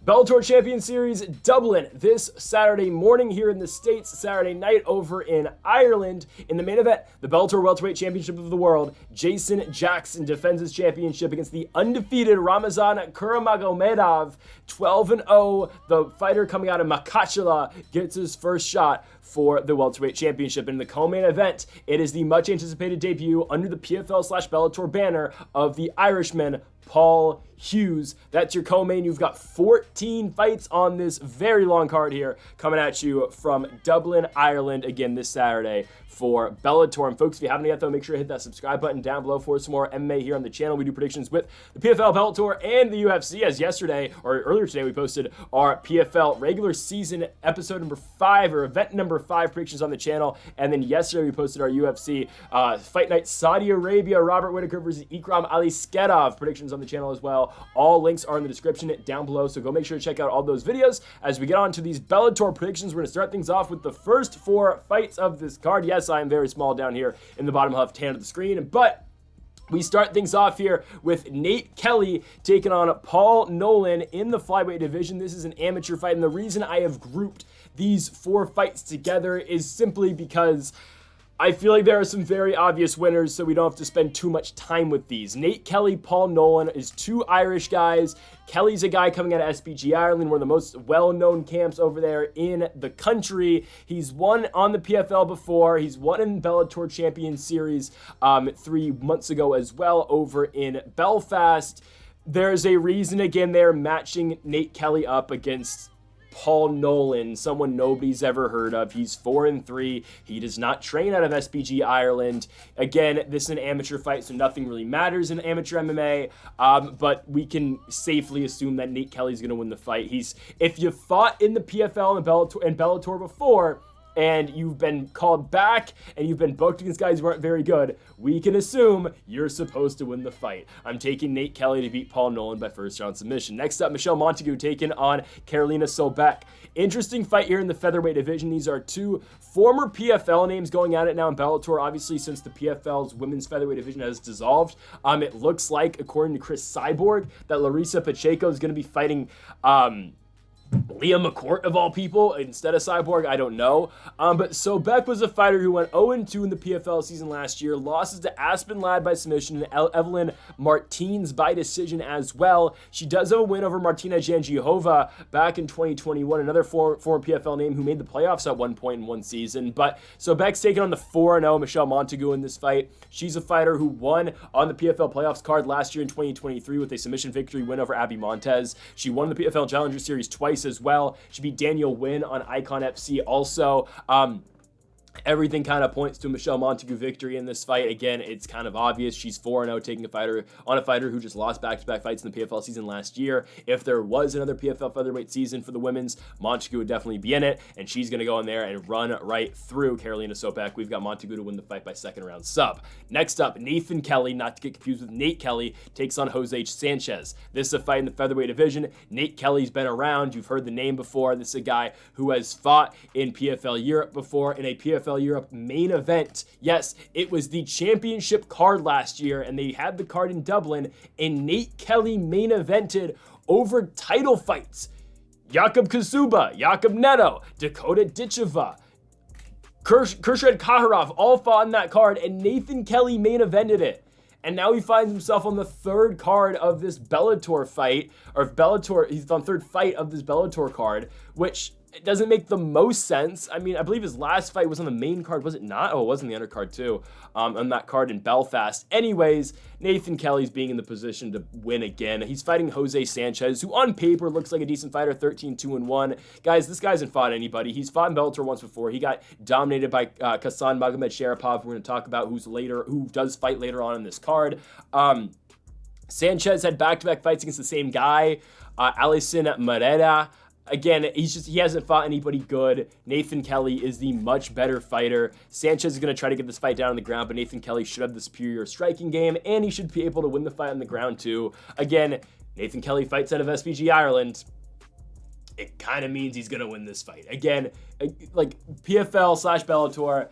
Bellator Champion Series Dublin this Saturday morning here in the States, Saturday night over in Ireland. In the main event, the Bellator Welterweight Championship of the World, Jason Jackson defends his championship against the undefeated Ramazan Kurmagomedov. 12-0, the fighter coming out of Makachala gets his first shot for the Welterweight Championship. In the co-main event, it is the much anticipated debut under the PFL/Bellator banner of the Irishman Paul Hughes. That's your co-main. You've got 14 fights on this very long card here coming at you from Dublin, Ireland, again this Saturday for Bellator. And folks, if you haven't yet though, make sure to hit that subscribe button down below for some more MMA here on the channel. We do predictions with the PFL, Bellator, and the UFC. As yesterday, or earlier today, we posted our PFL regular season episode number 5, or event number 5 predictions on the channel. And then yesterday, we posted our UFC Fight Night Saudi Arabia, Robert Whittaker versus Ikram Aliskerov predictions on the channel as well. All links are in the description down below, so go make sure to check out all those videos. As we get on to these Bellator predictions, we're going to start things off with the first 4 fights of this card. Yes, I am very small down here in the bottom left hand of the screen, but we start things off here with Nate Kelly taking on Paul Nolan in the flyweight division. This is an amateur fight, and the reason I have grouped these 4 fights together is simply because I feel like there are some very obvious winners, so we don't have to spend too much time with these. Nate Kelly, Paul Nolan is 2 Irish guys. Kelly's a guy coming out of SBG Ireland, one of the most well-known camps over there in the country. He's won on the PFL before. He's won in Bellator Champion Series 3 months ago as well over in Belfast. There's a reason, again, they're matching Nate Kelly up against Paul Nolan, someone nobody's ever heard of. He's 4-3. He does not train out of SBG Ireland. Again, this is an amateur fight, so nothing really matters in amateur MMA, but we can safely assume that Nate Kelly's going to win the fight. If you fought in the PFL and Bellator before, and you've been called back, and you've been booked against guys who aren't very good, we can assume you're supposed to win the fight. I'm taking Nate Kelly to beat Paul Nolan by first round submission. Next up, Michelle Montague taking on Karolina Sobek. Interesting fight here in the featherweight division. These are 2 former PFL names going at it now in Bellator. Obviously, since the PFL's women's featherweight division has dissolved, it looks like, according to Chris Cyborg, that Larissa Pacheco is going to be fighting Leah McCourt of all people instead of Cyborg. I don't know. But Sobek was a fighter who went 0-2 in the PFL season last year. Losses to Aspen Ladd by submission and Evelyn Martins by decision as well. She does have a win over Martina Jandiahova back in 2021, another former PFL name who made the playoffs at one point in one season. But Sobek's taking on the 4-0 Michelle Montague in this fight. She's a fighter who won on the PFL playoffs card last year in 2023 with a submission victory win over Abby Montez. She won the PFL Challenger Series twice as well. She beat Daniel Wynn on Icon FC also. Everything kind of points to a Michelle Montague victory in this fight. Again, it's kind of obvious. She's 4-0 taking a fighter who just lost back-to-back fights in the PFL season last year. If there was another PFL featherweight season for the women's, Montague would definitely be in it, and she's going to go in there and run right through Karolina Sobek. We've got Montague to win the fight by second round sub. Next up, Nathan Kelly, not to get confused with Nate Kelly, takes on Jose Sanchez. This is a fight in the featherweight division. Nate Kelly's been around. You've heard the name before. This is a guy who has fought in PFL Europe before in a PFL Europe main event. Yes, it was the championship card last year, and they had the card in Dublin, and Nate Kelly main evented over title fights. Jakub Kasuba, Jakub Neto, Dakota Dicheva, Khurshid Khairov all fought in that card, and Nathan Kelly main evented it. And now he finds himself on the 3rd card of this Bellator fight, he's on 3rd fight of this Bellator card, which it doesn't make the most sense. I mean, I believe his last fight was on the main card, was it not? Oh, it was on the undercard too, on that card in Belfast. Anyways, Nathan Kelly's being in the position to win again. He's fighting Jose Sanchez, who on paper looks like a decent fighter, 13-2-1. Guys, this guy hasn't fought anybody. He's fought in Bellator once before. He got dominated by Magomedsharipov, we're going to talk about, who does fight later on in this card. Sanchez had back-to-back fights against the same guy, Alisson Mareda. Again, he hasn't fought anybody good. Nathan Kelly is the much better fighter. Sanchez is going to try to get this fight down on the ground, but Nathan Kelly should have the superior striking game, and he should be able to win the fight on the ground too. Again, Nathan Kelly fights out of SBG Ireland. It kind of means he's going to win this fight. Again, like PFL/Bellator,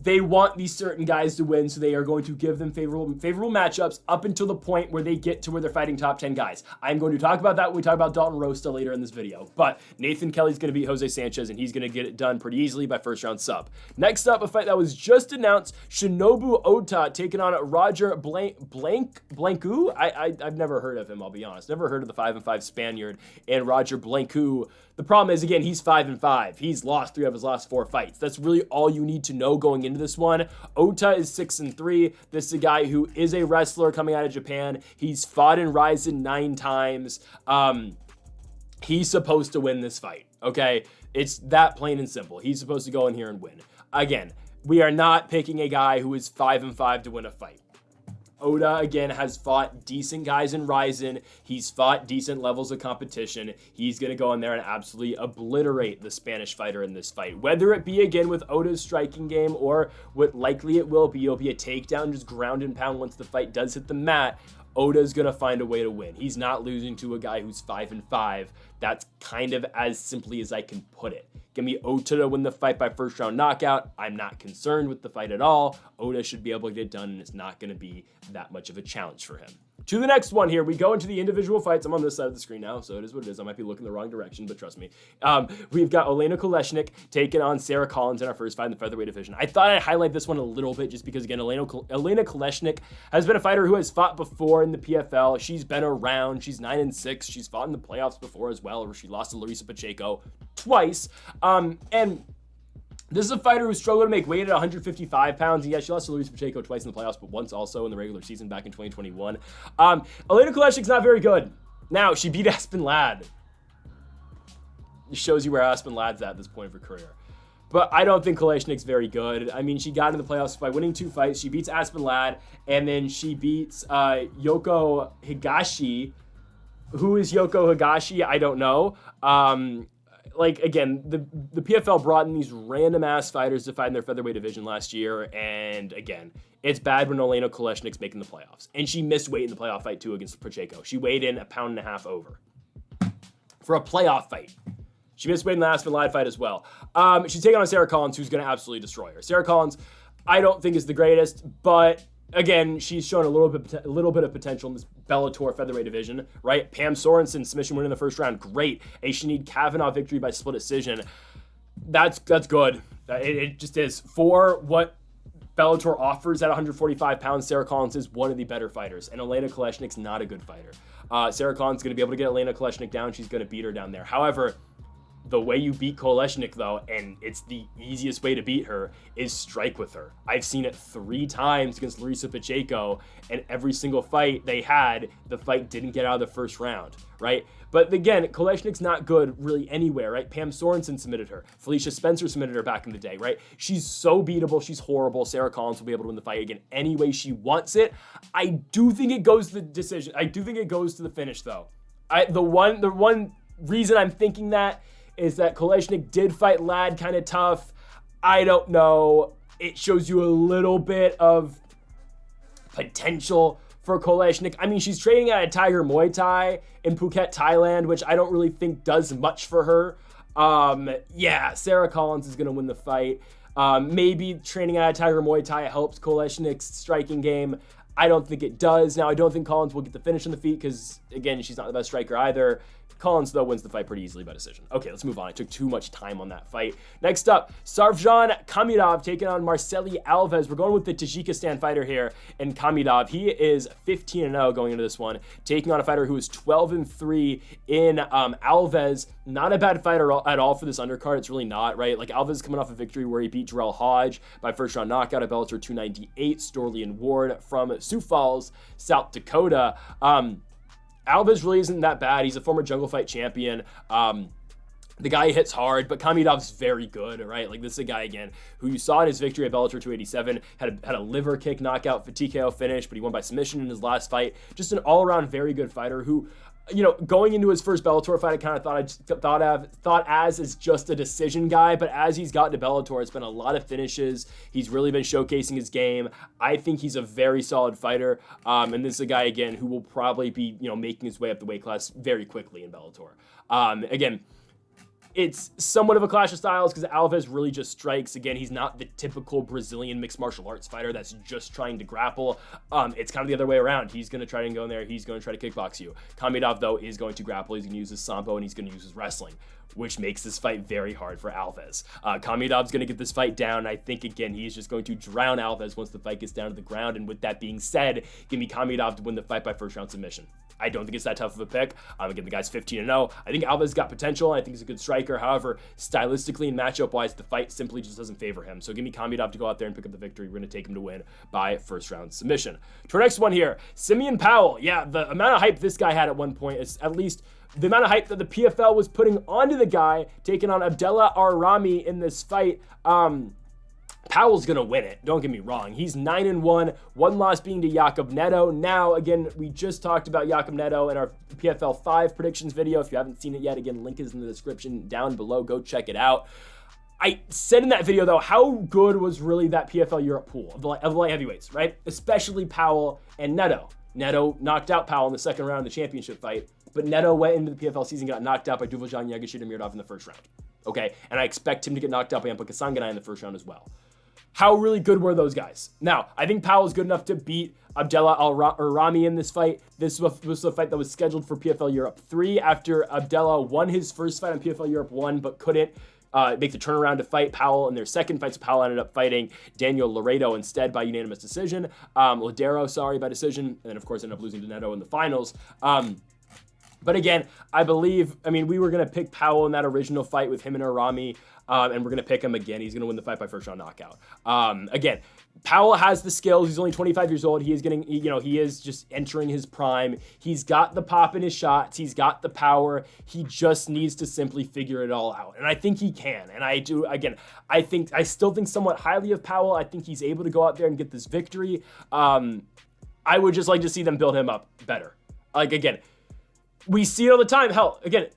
they want these certain guys to win, so they are going to give them favorable matchups up until the point where they get to where they're fighting top 10 guys. I'm going to talk about that when we talk about Dalton Rosta later in this video. But Nathan Kelly's going to beat Jose Sanchez, and he's going to get it done pretty easily by first round sub. Next up, a fight that was just announced: Shinobu Ota taking on Roger Blencowe. I've never heard of him, I'll be honest. Never heard of the 5-5 Spaniard and Roger Blencowe. The problem is, again, he's 5-5. He's lost 3 of his last 4 fights. That's really all you need to know going into this one. Ota is 6-3. This is a guy who is a wrestler coming out of Japan. He's fought in Rizin 9 times. He's supposed to win this fight, okay? It's that plain and simple. He's supposed to go in here and win. Again, we are not picking a guy who is 5-5 to win a fight. Ota, again, has fought decent guys in Rizin. He's fought decent levels of competition. He's going to go in there and absolutely obliterate the Spanish fighter in this fight. Whether it be, again, with Ota's striking game or what likely it'll be a takedown, just ground and pound once the fight does hit the mat, Ota's going to find a way to win. He's not losing to a guy who's 5-5. That's kind of as simply as I can put it. Give me Ota to win the fight by first round knockout. I'm not concerned with the fight at all. Ota should be able to get it done, and it's not going to be that much of a challenge for him. To the next one here, we go into the individual fights. I'm on this side of the screen now, so it is what it is. I might be looking the wrong direction, but trust me. We've got Elena Kolesnyk taking on Sarah Collins in our first fight in the featherweight division. I thought I'd highlight this one a little bit just because, again, Elena Kolesnyk has been a fighter who has fought before in the PFL. She's been around. She's 9-6. She's fought in the playoffs before as well, where she lost to Larissa Pacheco twice. And this is a fighter who struggled to make weight at 155 pounds. And yeah, she lost to Larissa Pacheco twice in the playoffs, but once also in the regular season back in 2021. Elena Kolesnyk's not very good. Now, she beat Aspen Ladd. It shows you where Aspen Ladd's at this point of her career. But I don't think Kolesnyk's very good. I mean, she got into the playoffs by winning 2 fights. She beats Aspen Ladd, and then she beats Yoko Higashi. Who is Yoko Higashi? I don't know. Like, again, the PFL brought in these random-ass fighters to fight in their featherweight division last year, and, again, it's bad when Elena Kolesnyk's making the playoffs. And she missed weight in the playoff fight, too, against Pacheco. She weighed in 1.5 pounds over for a playoff fight. She missed weight in the Aspen Ladd fight as well. She's taking on Sarah Collins, who's going to absolutely destroy her. Sarah Collins, I don't think is the greatest, but again, she's shown a little bit of potential in this Bellator featherweight division, right? Pam Sorensen submission win in the first round, great. A Shanid Kavanagh victory by split decision. That's good. It just is. For what Bellator offers at 145 pounds, Sarah Collins is one of the better fighters, and Elena Kolesnyk's not a good fighter. Sarah Collins is going to be able to get Elena Kolesnyk down. She's going to beat her down there. However, the way you beat Kolesnyk, though, and it's the easiest way to beat her, is strike with her. I've seen it 3 times against Larissa Pacheco, and every single fight they had, the fight didn't get out of the first round, right? But again, Kolesnyk's not good really anywhere, right? Pam Sorensen submitted her. Felicia Spencer submitted her back in the day, right? She's so beatable. She's horrible. Sarah Collins will be able to win the fight again any way she wants it. I do think it goes to the decision. I do think it goes to the finish, though. The one reason I'm thinking that is that Kolesnyk did fight Ladd kind of tough. I don't know. It shows you a little bit of potential for Kolesnyk. I mean, she's training at a Tiger Muay Thai in Phuket, Thailand, which I don't really think does much for her. Yeah, Sarah Collins is going to win the fight. Maybe training at a Tiger Muay Thai helps Kolesnyk's striking game. I don't think it does. Now, I don't think Collins will get the finish on the feet because, again, she's not the best striker either. Collins, though, wins the fight pretty easily by decision. Okay, let's move on. I took too much time on that fight. Next up, Sarvjan Khamidov taking on Marceli Alves. We're going with the Tajikistan fighter here, and Khamidov. He is 15-0 going into this one, taking on a fighter who is 12-3 in Alves. Not a bad fighter at all for this undercard. It's really not, right? Like, Alves is coming off a victory where he beat Jarrell Hodge by first-round knockout at Bellator 298. Storlian Ward from Sioux Falls, South Dakota. Alves really isn't that bad. He's a former Jungle Fight champion. The guy hits hard, but Khamidov's very good, right? Like, this is a guy, again, who you saw in his victory at Bellator 287, had a liver kick knockout for TKO finish, but he won by submission in his last fight. Just an all-around very good fighter who, you know, going into his first Bellator fight, I kind of thought as just a decision guy, but as he's gotten to Bellator, it's been a lot of finishes. He's really been showcasing his game. I think he's a very solid fighter, and this is a guy, again, who will probably be, you know, making his way up the weight class very quickly in Bellator. Again, It's somewhat of a clash of styles because Alves really just strikes. Again, he's not the typical Brazilian mixed martial arts fighter that's just trying to grapple. It's kind of the other way around. He's going to try and go in there. He's going to try to kickbox you. Khamidov, though, is going to grapple. He's going to use his sambo, and he's going to use his wrestling, which makes this fight very hard for Alves. Khamidov's going to get this fight down. I think, again, he's just going to drown Alves once the fight gets down to the ground. And with that being said, give me Khamidov to win the fight by first-round submission. I don't think it's that tough of a pick. Again, the guy's 15-0. I think Alves got potential. I think he's a good striker. However, stylistically and matchup-wise, the fight simply just doesn't favor him. So give me Khamidov to go out there and pick up the victory. We're going to take him to win by first-round submission. To our next one here, Simeon Powell. Yeah, the amount of hype this guy had at one point is at least the amount of hype that the PFL was putting onto the guy, taking on Abdullah Er-Ramy in this fight. Powell's going to win it. Don't get me wrong. He's 9-1, one loss being to Jakob Neto. Now, again, we just talked about Jakob Neto in our PFL 5 predictions video. If you haven't seen it yet, again, link is in the description down below. Go check it out. I said in that video, though, how good was really that PFL Europe pool of the light heavyweights, right? Especially Powell and Neto. Neto knocked out Powell in the second round of the championship fight, but Neto went into the PFL season, got knocked out by Duvaljan Yegashida-Mirdov in the first round. Okay, and I expect him to get knocked out by Ampa Kasanganay in the first round as well. How really good were those guys? Now, I think Powell's good enough to beat Abdullah Er-Ramy in this fight. This was a fight that was scheduled for PFL Europe 3 after Abdullah won his first fight on PFL Europe 1, but couldn't make the turnaround to fight Powell in their second fight. So Powell ended up fighting Daniel Laredo instead by unanimous decision. Ladero, by decision. And then, of course, ended up losing to Neto in the finals. But again, I mean, we were going to pick Powell in that original fight with him and Er-Ramy, and we're going to pick him again. He's going to win the fight by first-round knockout. Again, Powell has the skills. He's only 25 years old. He is getting, he is just entering his prime. He's got the pop in his shots. He's got the power. He just needs to simply figure it all out. And I think he can. And I still think somewhat highly of Powell. I think he's able to go out there and get this victory. I would just like to see them build him up better. Again, we see it all the time. Hell, again,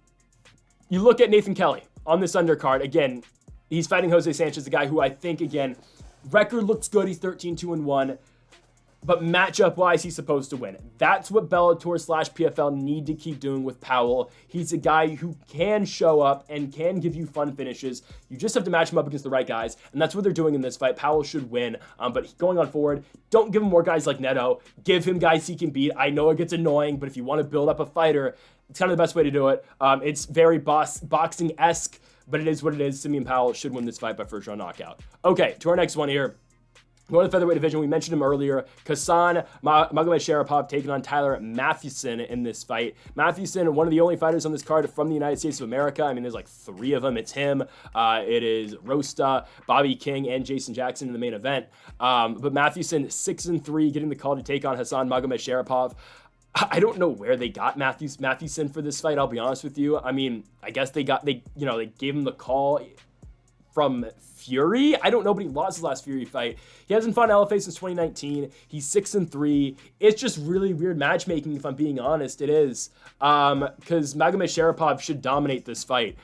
you look at Nathan Kelly on this undercard. Again, he's fighting Jose Sanchez, the guy who I think, again, record looks good. He's 13-2-1. But matchup-wise, he's supposed to win. That's what Bellator/PFL need to keep doing with Powell. He's a guy who can show up and can give you fun finishes. You just have to match him up against the right guys, and that's what they're doing in this fight. Powell should win, but going on forward, don't give him more guys like Neto. Give him guys he can beat. I know it gets annoying, but if you want to build up a fighter, it's kind of the best way to do it. It's very boxing-esque, but it is what it is. Simeon Powell should win this fight by first-round knockout. Okay, to our next one here. Going to the featherweight division, we mentioned him earlier. Magomedsharipov taking on Tyler Mathison in this fight. Mathison, one of the only fighters on this card from the United States of America. I mean, there's like 3 of them. It's him. It is Rosta, Bobby King, and Jason Jackson in the main event. But Mathison, 6-3, getting the call to take on Hassan Magomedsharipov. I don't know where they got Mathison for this fight, I'll be honest with you. I mean, I guess they gave him the call from Fury. I don't know, but he lost his last Fury fight. He hasn't fought LFA since 2019. He's 6-3. It's just really weird matchmaking, if I'm being honest. It is. Because Magomedsharipov should dominate this fight.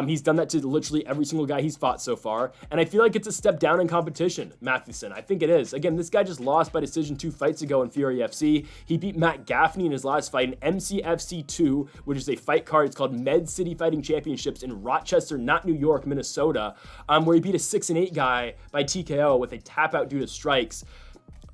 He's done that to literally every single guy he's fought so far. And I feel like it's a step down in competition, Mathison. I think it is. Again, this guy just lost by decision 2 fights ago in Fury FC. He beat Matt Gaffney in his last fight in MCFC 2, which is a fight card. It's called Med City Fighting Championships in Rochester, not New York, Minnesota, where he beat a 6-8 guy by TKO with a tap out due to strikes.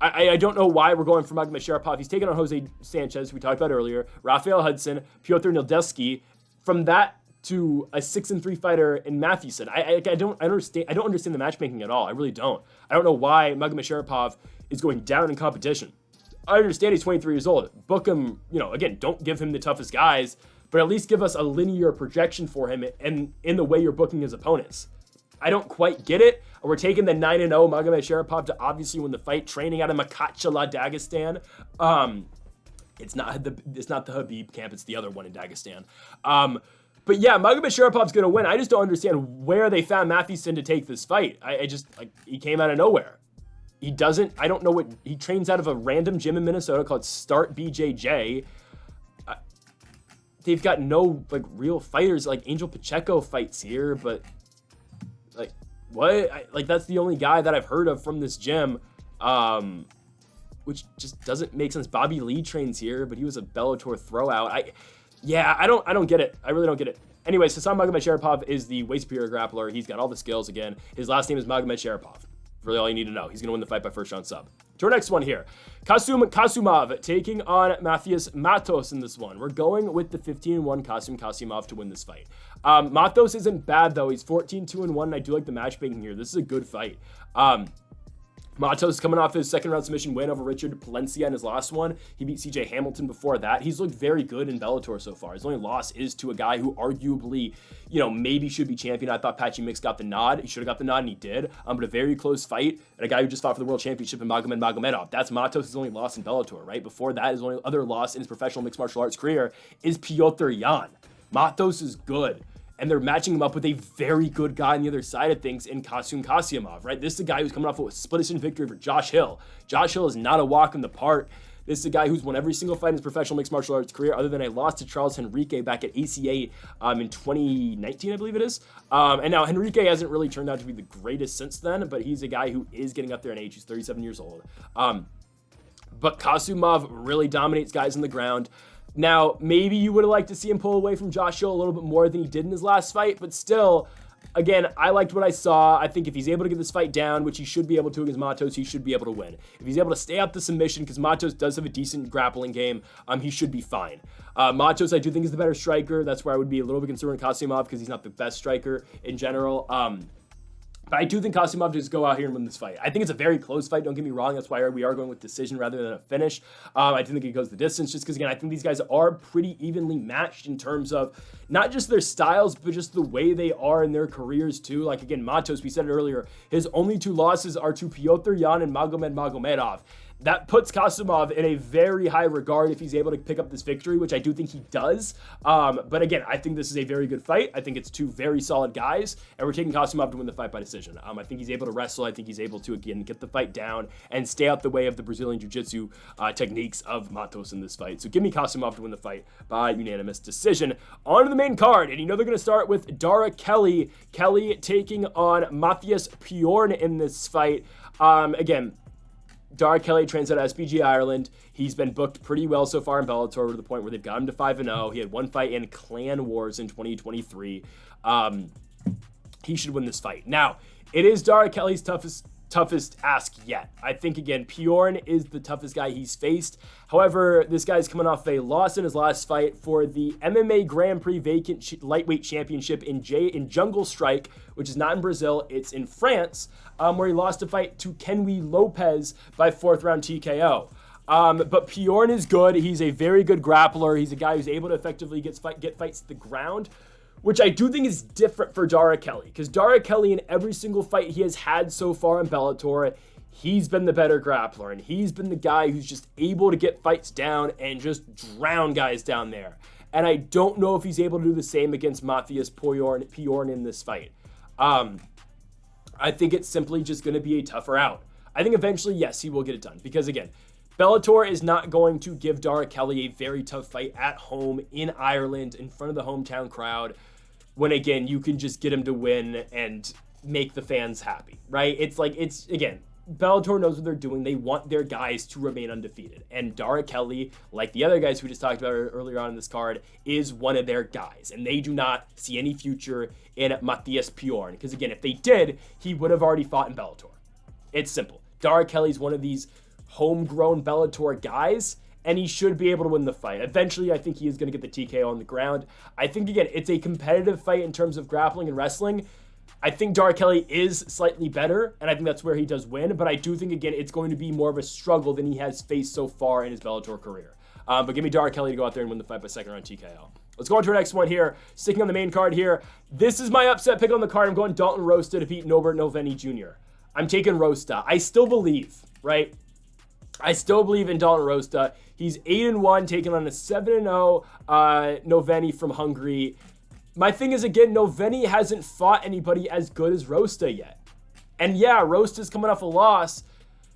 I don't know why we're going for Magomedsharipov. He's taking on Jose Sanchez, we talked about earlier, Rafael Hudson, Piotr Nildeski. From that to a 6-3 fighter in Mathison. I don't understand the matchmaking at all. I really don't. I don't know why Magomedsharipov is going down in competition. I understand he's 23 years old. Book him, again, don't give him the toughest guys, but at least give us a linear projection for him and in the way you're booking his opponents. I don't quite get it. We're taking the 9-0 Magomedsharipov to obviously win the fight, training out of Makhachkala, Dagestan. It's not the Habib camp, it's the other one in Dagestan. But yeah, Magomedsharipov going to win. I just don't understand where they found Mathison to take this fight. He came out of nowhere. I don't know he trains out of a random gym in Minnesota called Start BJJ. They've got no real fighters. Angel Pacheco fights here, but what? That's the only guy that I've heard of from this gym, which just doesn't make sense. Bobby Lee trains here, but he was a Bellator throwout. I don't get it. I really don't get it. Anyways, Hassan Magomedsharipov is the way superior grappler. He's got all the skills again. His last name is Magomedsharipov. Really all you need to know. He's going to win the fight by first round sub. To our next one here. Kasumov taking on Mattos in this one. We're going with the 15-1 Kasumov to win this fight. Mattos isn't bad, though. He's 14-2-1, and I do like the matchmaking here. This is a good fight. Mattos is coming off his second round submission win over Richard Palencia in his last one. He beat CJ Hamilton before that. He's looked very good in Bellator so far. His only loss is to a guy who arguably, maybe should be champion. I thought Patchy Mix got the nod. He should have got the nod, and he did. But a very close fight, and a guy who just fought for the world championship in Magomedov. That's Mattos' only loss in Bellator, right? Before that, his only other loss in his professional mixed martial arts career is Petr Yan. Mattos is good. And they're matching him up with a very good guy on the other side of things in Kasumov, right? This is a guy who's coming off of a split decision victory over Josh Hill. Josh Hill is not a walk in the park. This is a guy who's won every single fight in his professional mixed martial arts career, other than a loss to Charles Henrique back at ACA in 2019, I believe it is. And now Henrique hasn't really turned out to be the greatest since then, but he's a guy who is getting up there in age. He's 37 years old. But Kasumov really dominates guys on the ground. Now, maybe you would have liked to see him pull away from Josh Hill a little bit more than he did in his last fight, but still, again, I liked what I saw. I think if he's able to get this fight down, which he should be able to against Mattos, he should be able to win. If he's able to stay out the submission, because Mattos does have a decent grappling game, he should be fine. Mattos, I do think, is the better striker. That's where I would be a little bit concerned with Kasumov, because he's not the best striker in general. But I do think Kasumov just go out here and win this fight. I think it's a very close fight, don't get me wrong. That's why we are going with decision rather than a finish. I do think it goes the distance just because, again, I think these guys are pretty evenly matched in terms of not just their styles, but just the way they are in their careers too. Like, again, Mattos, we said it earlier, his only two losses are to Petr Yan and Magomedov. That puts Kasumov in a very high regard if he's able to pick up this victory, which I do think he does. But again, I think this is a very good fight. I think it's two very solid guys, and we're taking Kasumov to win the fight by decision. I think he's able to wrestle. I think he's able to, again, get the fight down and stay out the way of the Brazilian Jiu-Jitsu techniques of Mattos in this fight. So give me Kasumov to win the fight by unanimous decision. On to the main card, and they're going to start with Dara Kelly. Kelly taking on Matthias Poiron in this fight. Again, Dara Kelly trains out of SBG Ireland. He's been booked pretty well so far in Bellator to the point where they've got him to 5-0. He had one fight in Clan Wars in 2023. He should win this fight. Now, it is Dara Kelly's toughest ask yet. I think, again, Poiron is the toughest guy he's faced. However, this guy's coming off a loss in his last fight for the MMA Grand Prix Vacant Lightweight Championship in Jungle Strike, which is not in Brazil, it's in France, where he lost a fight to Kenwy Lopez by 4th round TKO. But Poiron is good. He's a very good grappler. He's a guy who's able to effectively get fights to the ground, which I do think is different for Dara Kelly, because Dara Kelly, in every single fight he has had so far in Bellator, he's been the better grappler, and he's been the guy who's just able to get fights down and just drown guys down there. And I don't know if he's able to do the same against Matthias Poiron in this fight. I think it's simply just going to be a tougher out. I think eventually, yes, he will get it done, because, again, Bellator is not going to give Dara Kelly a very tough fight at home in Ireland in front of the hometown crowd when, again, you can just get him to win and make the fans happy, right? Again, Bellator knows what they're doing. They want their guys to remain undefeated. And Dara Kelly, like the other guys we just talked about earlier on in this card, is one of their guys. And they do not see any future in Matthias Poiron. Because, again, if they did, he would have already fought in Bellator. It's simple. Dara Kelly's one of these homegrown Bellator guys, and he should be able to win the fight. Eventually, I think he is going to get the TKO on the ground. I think, again, it's a competitive fight in terms of grappling and wrestling. I think Dara Kelly is slightly better, and I think that's where he does win, but I do think, again, it's going to be more of a struggle than he has faced so far in his Bellator career. But give me Dara Kelly to go out there and win the fight by second round TKO. Let's go on to our next one here. Sticking on the main card here. This is my upset pick on the card. I'm going Dalton Rosta to beat Novenyi Jr. I'm taking Rosta. I still believe, right? I still believe in Dalton Rosta. He's 8-1, taking on a 7-0 Novenyi from Hungary. My thing is, again, Novenyi hasn't fought anybody as good as Rosta yet. And yeah, Rosta's coming off a loss,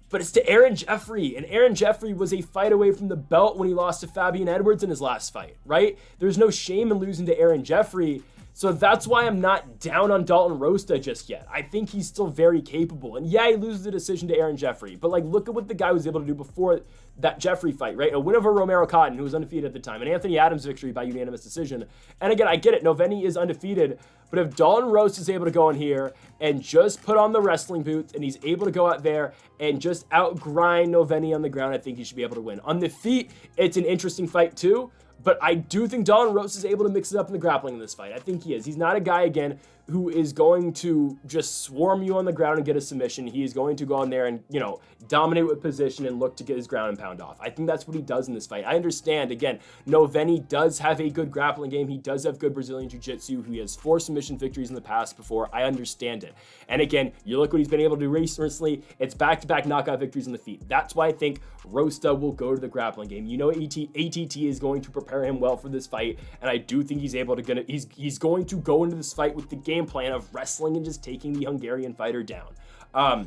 but it's to Aaron Jeffrey. And Aaron Jeffrey was a fight away from the belt when he lost to Fabian Edwards in his last fight, right? There's no shame in losing to Aaron Jeffrey. So that's why I'm not down on Dalton Rosta just yet. I think he's still very capable. And yeah, he loses the decision to Aaron Jeffrey. But like, look at what the guy was able to do before that Jeffrey fight, right? A win over Romero Cotton, who was undefeated at the time. An Anthony Adams victory by unanimous decision. And again, I get it. Novenyi is undefeated. But if Dalton Rosta is able to go in here and just put on the wrestling boots and he's able to go out there and just outgrind Novenyi on the ground, I think he should be able to win. On the feet, it's an interesting fight too. But I do think Dalton Rosta is able to mix it up in the grappling in this fight. I think he is. He's not a guy, again, who is going to just swarm you on the ground and get a submission. He is going to go in there and, you know, dominate with position and look to get his ground and pound off. I think that's what he does in this fight. I understand, again, Novenyi does have a good grappling game. He does have good Brazilian Jiu-Jitsu. He has 4 submission victories in the past before. I understand it. And again, you look what he's been able to do recently. It's back-to-back knockout victories in the feet. That's why I think Rosta will go to the grappling game. You know, ATT is going to prepare him well for this fight, and I do think he's able to he's going to go into this fight with the game plan of wrestling and just taking the Hungarian fighter down.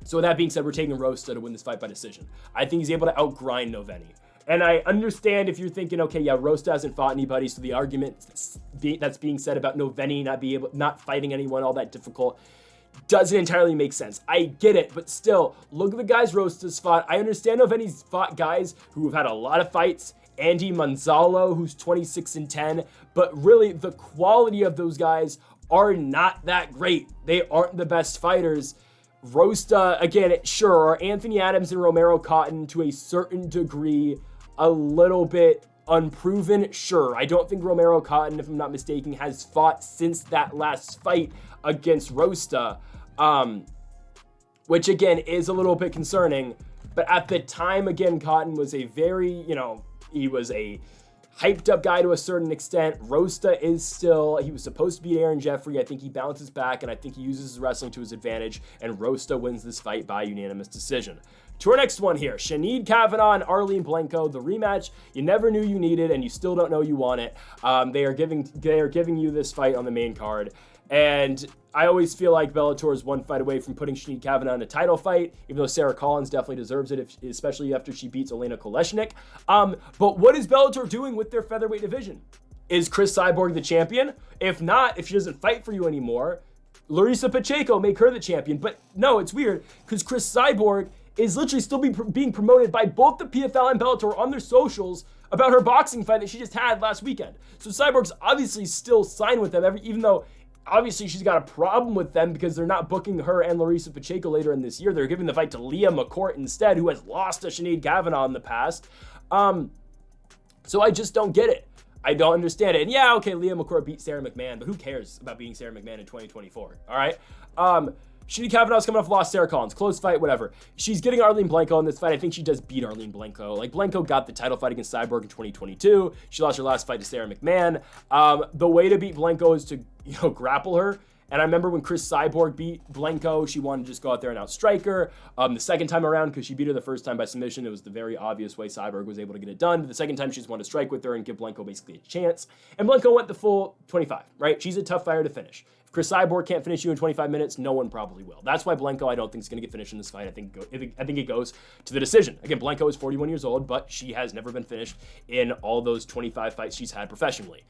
So with that being said, we're taking Rosta to win this fight by decision. I think he's able to outgrind Novenyi. And I understand if you're thinking, okay, yeah, Rosta hasn't fought anybody, so the argument that's being said about Novenyi not fighting anyone all that difficult doesn't entirely make sense. I get it, but still, look at the guys Rosta's fought. I understand Novenyi's fought guys who have had a lot of fights. Andy Manzalo, who's 26-10, but really the quality of those guys are not that great. They aren't the best fighters. Rosta, again, sure, are Anthony Adams and Romero Cotton to a certain degree a little bit unproven? Sure. I don't think Romero Cotton, if I'm not mistaken, has fought since that last fight against Rosta, which again is a little bit concerning. But at the time, again, Cotton was a very, he was a hyped up guy to a certain extent. Rosta is still, he was supposed to beat Aaron Jeffrey. I think he bounces back, and I think he uses his wrestling to his advantage, and Rosta wins this fight by unanimous decision. To our next one here, Kavanagh and Arlene Blencowe, the rematch you never knew you needed, and you still don't know you want it. They are giving you this fight on the main card. And I always feel like Bellator is one fight away from putting Kavanagh in a title fight, even though Sarah Collins definitely deserves it, especially after she beats Elena Kolesnyk. But what is Bellator doing with their featherweight division? Is Chris Cyborg the champion? If not, if she doesn't fight for you anymore, Larissa Pacheco, make her the champion. But no, it's weird, because Chris Cyborg is literally still being promoted by both the PFL and Bellator on their socials about her boxing fight that she just had last weekend. So Cyborg's obviously still signed with them, even though obviously she's got a problem with them because they're not booking her and Larissa Pacheco later in this year. They're giving the fight to Leah McCourt instead, who has lost to Kavanagh in the past. So I just don't get it. I don't understand it. And yeah, okay, Leah McCourt beat Sarah McMahon, but who cares about beating Sarah McMahon in 2024? All right. Kavanagh's coming off lost Sarah Collins. Close fight, whatever. She's getting Arlene Blencowe in this fight. I think she does beat Arlene Blencowe. Like, Blencowe got the title fight against Cyborg in 2022. She lost her last fight to Sarah McMahon. The way to beat Blencowe is to, grapple her. And I remember when Chris Cyborg beat Blencowe, she wanted to just go out there and outstrike her. The second time around, because she beat her the first time by submission, it was the very obvious way Cyborg was able to get it done. But the second time, she just wanted to strike with her and give Blencowe basically a chance. And Blencowe went the full 25, right? She's a tough fighter to finish. If Chris Cyborg can't finish you in 25 minutes, no one probably will. That's why Blencowe, I don't think, is going to get finished in this fight. I think it goes to the decision. Again, Blencowe is 41 years old, but she has never been finished in all those 25 fights she's had professionally.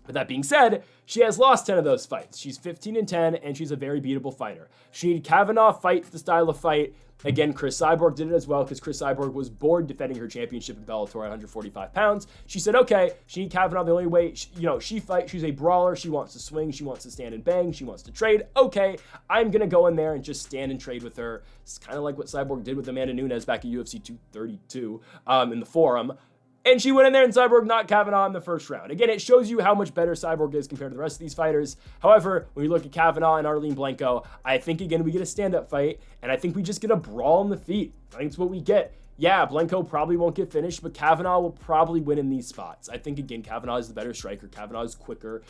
But that being said, she has lost 10 of those fights. She's 15-10, and she's a very beatable fighter. Kavanagh fights the style of fight. Again, Chris Cyborg did it as well, because Chris Cyborg was bored defending her championship in Bellator at 145 pounds. She said, okay, Kavanagh, the only way, she fights, she's a brawler. She wants to swing. She wants to stand and bang. She wants to trade. Okay, I'm going to go in there and just stand and trade with her. It's kind of like what Cyborg did with Amanda Nunes back at UFC 232 in the Forum. And she went in there and Cyborg knocked Kavanagh in the first round. Again, it shows you how much better Cyborg is compared to the rest of these fighters. However, when you look at Kavanagh and Arlene Blencowe, I think, again, we get a stand-up fight, and I think we just get a brawl in the feet. I think it's what we get. Yeah, Blencowe probably won't get finished, but Kavanagh will probably win in these spots. I think, again, Kavanagh is the better striker. Kavanagh is quicker.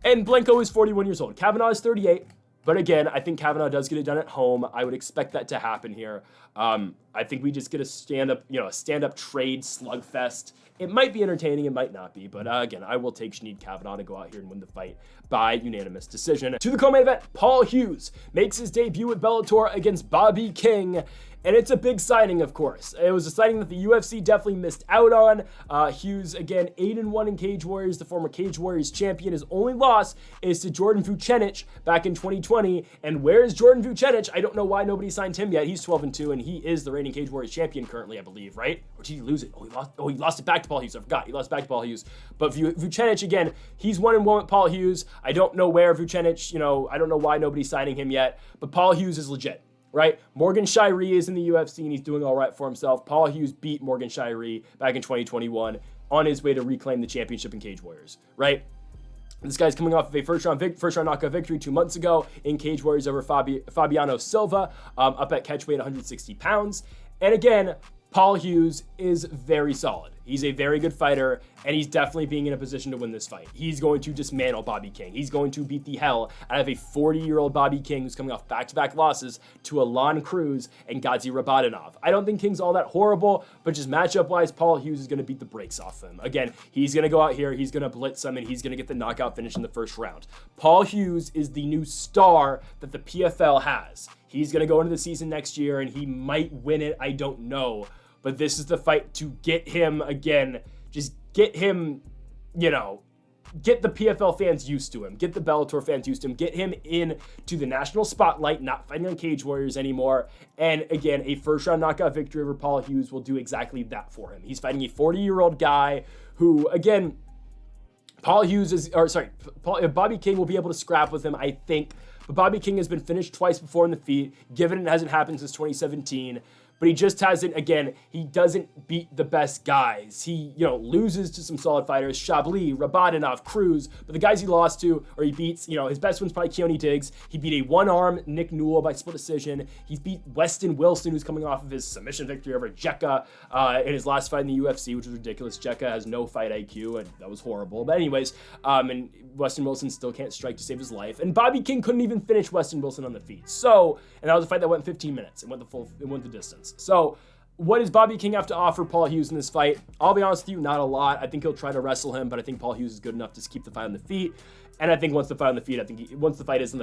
And Blencowe is 41 years old. Kavanagh is 38. But again, I think Kavanagh does get it done at home. I would expect that to happen here. I think we just get a stand-up trade slugfest. It might be entertaining, it might not be, but again, I will take Kavanagh to go out here and win the fight by unanimous decision. To the co-main event, Paul Hughes makes his debut at Bellator against Bobby King. And it's a big signing, of course. It was a signing that the UFC definitely missed out on. Hughes, again, 8-1 in Cage Warriors, the former Cage Warriors champion. His only loss is to Jordan Vucenic back in 2020. And where is Jordan Vucenic? I don't know why nobody signed him yet. He's 12-2, and he is the reigning Cage Warriors champion currently, I believe, right? Or did he lose it? He lost it back to Paul Hughes. I forgot. He lost back to Paul Hughes. But Vucenic, again, he's 1-1 with Paul Hughes. I don't know where Vucenic, I don't know why nobody's signing him yet. But Paul Hughes is legit. Right? Morgan Shiree is in the UFC and he's doing all right for himself. Paul Hughes beat Morgan Shiree back in 2021 on his way to reclaim the championship in Cage Warriors, right? This guy's coming off of a first round knockout victory 2 months ago in Cage Warriors over Fabiano Silva, up at catchweight 160 pounds. And again, Paul Hughes is very solid. He's a very good fighter, and he's definitely being in a position to win this fight. He's going to dismantle Bobby King. He's going to beat the hell out of a 40-year-old Bobby King who's coming off back-to-back losses to Alon Cruz and Gadzi Rabadanov. I don't think King's all that horrible, but just matchup-wise, Paul Hughes is going to beat the brakes off him. Again, he's going to go out here, he's going to blitz him, and he's going to get the knockout finish in the first round. Paul Hughes is the new star that the PFL has. He's going to go into the season next year, and he might win it. I don't know. But this is the fight to get him, again, just get him, get the PFL fans used to him, get the Bellator fans used to him, get him into the national spotlight, not fighting on Cage Warriors anymore. And again, a first-round knockout victory over Paul Hughes will do exactly that for him. He's fighting a 40-year-old guy who, again, Bobby King will be able to scrap with him, I think. But Bobby King has been finished twice before in the feet, given it hasn't happened since 2017. But he just hasn't, again, he doesn't beat the best guys. He, loses to some solid fighters, Chablis, Rabadanov, Cruz, but the guys he lost to, or he beats, his best one's probably Keone Diggs. He beat a one-arm Nick Newell by split decision. He beat Weston Wilson, who's coming off of his submission victory over Jekka in his last fight in the UFC, which was ridiculous. Jekka has no fight IQ, and that was horrible. But anyways, and Weston Wilson still can't strike to save his life. And Bobby King couldn't even finish Weston Wilson on the feet. So, and that was a fight that went 15 minutes. It went the distance. So, what does Bobby King have to offer Paul Hughes in this fight? I'll be honest with you, not a lot. I think he'll try to wrestle him, but I think Paul Hughes is good enough to keep the fight on the feet. And I think once the fight is on the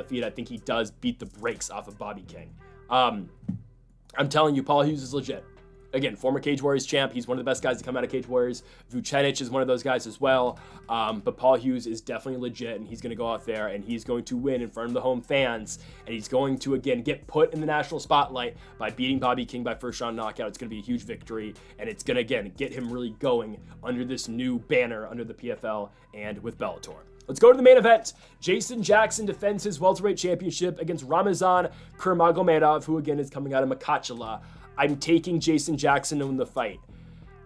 feet, I think he does beat the brakes off of Bobby King. I'm telling you, Paul Hughes is legit. Again, former Cage Warriors champ. He's one of the best guys to come out of Cage Warriors. Vucenic is one of those guys as well. But Paul Hughes is definitely legit, and he's going to go out there, and he's going to win in front of the home fans. And he's going to, again, get put in the national spotlight by beating Bobby King by first-round knockout. It's going to be a huge victory, and it's going to, again, get him really going under this new banner under the PFL and with Bellator. Let's go to the main event. Jason Jackson defends his welterweight championship against Ramazan Kurmagomedov, who, again, is coming out of Makhatchala. I'm taking Jason Jackson to win the fight.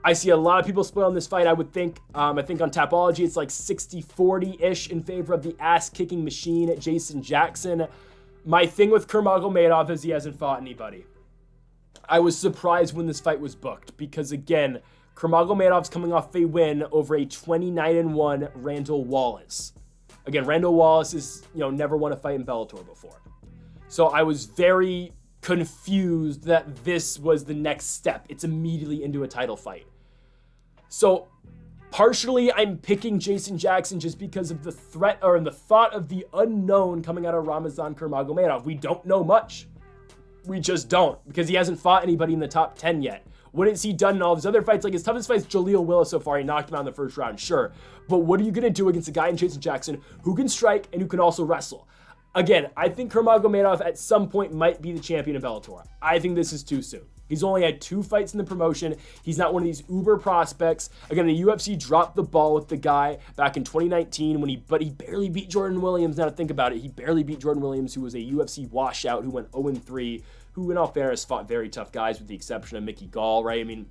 I see a lot of people split on this fight. I think on Tapology, it's like 60-40-ish in favor of the ass-kicking machine at Jason Jackson. My thing with Kurmagomedov is he hasn't fought anybody. I was surprised when this fight was booked because, again, Kurmagomedov's coming off a win over a 29-1 Randall Wallace. Again, Randall Wallace has, never won a fight in Bellator before. So I was very confused that this was the next step. It's immediately into a title fight. So partially I'm picking Jason Jackson just because of the threat or the thought of the unknown coming out of Ramazan Kurmagomedov. We don't know much. We just don't, because he hasn't fought anybody in the top 10 yet. What has he done in all of his other fights? Like his toughest fight is Jaleel Willis so far. He knocked him out in the first round, sure. But what are you going to do against a guy in Jason Jackson who can strike and who can also wrestle? Again, I think Kurmagomedov at some point might be the champion of Bellator. I think this is too soon. He's only had 2 fights in the promotion. He's not one of these uber prospects. Again, the UFC dropped the ball with the guy back in 2019 but he barely beat Jordan Williams. Now to think about it, he barely beat Jordan Williams, who was a UFC washout, who went 0-3, who in all fairness fought very tough guys with the exception of Mickey Gall, right? I mean,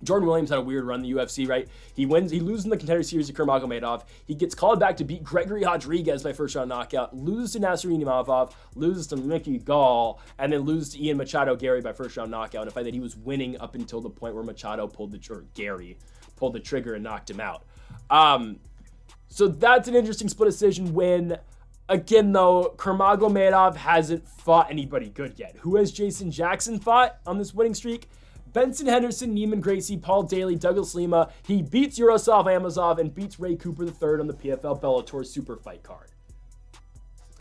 Jordan Williams had a weird run in the UFC, right? He loses in the Contender Series to Kurmagomedov. He gets called back to beat Gregory Rodriguez by first-round knockout, loses to Nasruddin Imavov, loses to Mickey Gall, and then loses to Ian Machado Gary by first-round knockout in a fight that he was winning up until the point where Gary pulled the trigger and knocked him out. So that's an interesting split decision win. Again, though, Kurmagomedov hasn't fought anybody good yet. Who has Jason Jackson fought on this winning streak? Benson Henderson, Neiman Gracie, Paul Daly, Douglas Lima. He beats Yaroslav Amosov and beats Ray Cooper III on the PFL Bellator Super Fight card.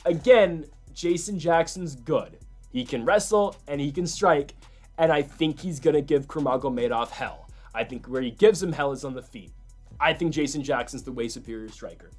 Again, Jason Jackson's good. He can wrestle and he can strike. and I think he's going to give Kurmagomedov hell. I think where he gives him hell is on the feet. I think Jason Jackson's the way superior striker.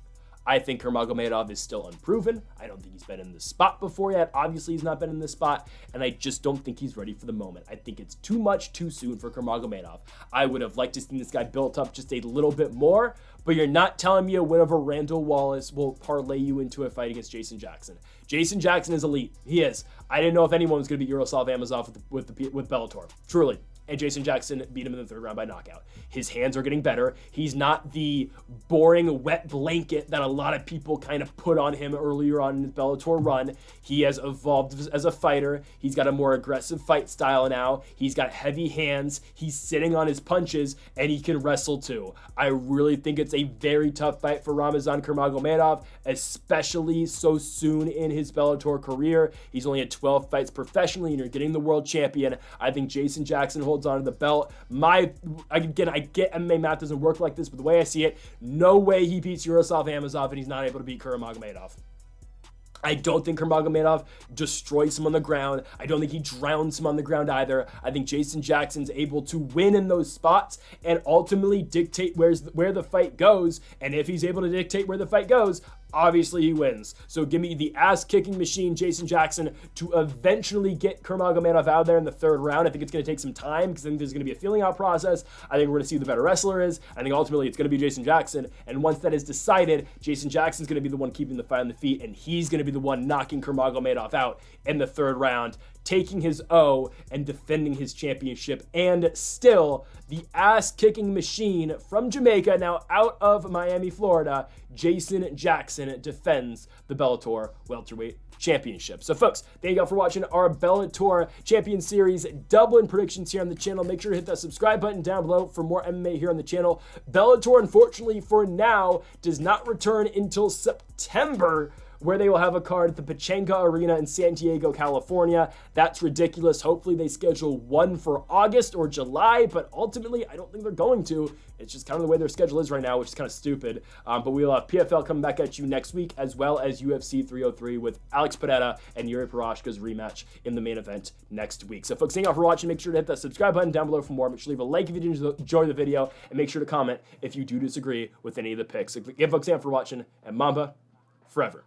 I think Kurmagomedov is still unproven. I don't think he's been in this spot before yet. Obviously, he's not been in this spot, and I just don't think he's ready for the moment. I think it's too much too soon for Kurmagomedov. I would have liked to see this guy built up just a little bit more, but you're not telling me a win over Randall Wallace will parlay you into a fight against Jason Jackson. Jason Jackson is elite. He is. I didn't know if anyone was going to beat Yaroslav Amosov with Bellator. Truly. And Jason Jackson beat him in the third round by knockout. His hands are getting better. He's not the boring wet blanket that a lot of people kind of put on him earlier on in his Bellator run. He has evolved as a fighter. He's got a more aggressive fight style now. He's got heavy hands. He's sitting on his punches, and he can wrestle too. I really think it's a very tough fight for Ramazan Kurmagomedov, especially so soon in his Bellator career. He's only had 12 fights professionally, and you're getting the world champion. I think Jason Jackson holds onto the belt. I get MMA math doesn't work like this, but the way I see it, no way he beats Yaroslav Amosov and he's not able to beat Kurmagomedov. I don't think Kurmagomedov destroys him on the ground. I don't think he drowns him on the ground either. I think Jason Jackson's able to win in those spots and ultimately dictate where the fight goes. And if he's able to dictate where the fight goes, obviously he wins. So give me the ass-kicking machine, Jason Jackson, to eventually get Kurmagomedov out there in the third round. I think it's going to take some time because I think there's going to be a feeling out process. I think we're going to see who the better wrestler is. I think ultimately it's going to be Jason Jackson. And once that is decided, Jason Jackson's going to be the one keeping the fight on the feet, and he's going to be the one knocking Kurmagomedov out in the third round, taking his O and defending his championship. And still, the ass-kicking machine from Jamaica, now out of Miami, Florida, Jason Jackson defends the Bellator Welterweight Championship. So folks, thank you all for watching our Bellator Champion Series Dublin predictions here on the channel. Make sure to hit that subscribe button down below for more MMA here on the channel. Bellator, unfortunately for now, does not return until September, where they will have a card at the Pachenka Arena in San Diego, California. That's ridiculous. Hopefully they schedule one for August or July, but ultimately I don't think they're going to. It's just kind of the way their schedule is right now, which is kind of stupid. But we'll have PFL coming back at you next week, as well as UFC 303 with Alex Pereira and Yuri Prochazka's rematch in the main event next week. So folks, thank you all for watching. Make sure to hit that subscribe button down below for more. Make sure to leave a like if you did enjoy the video, and make sure to comment if you do disagree with any of the picks. So, again, folks, thank you all for watching, and Mamba forever.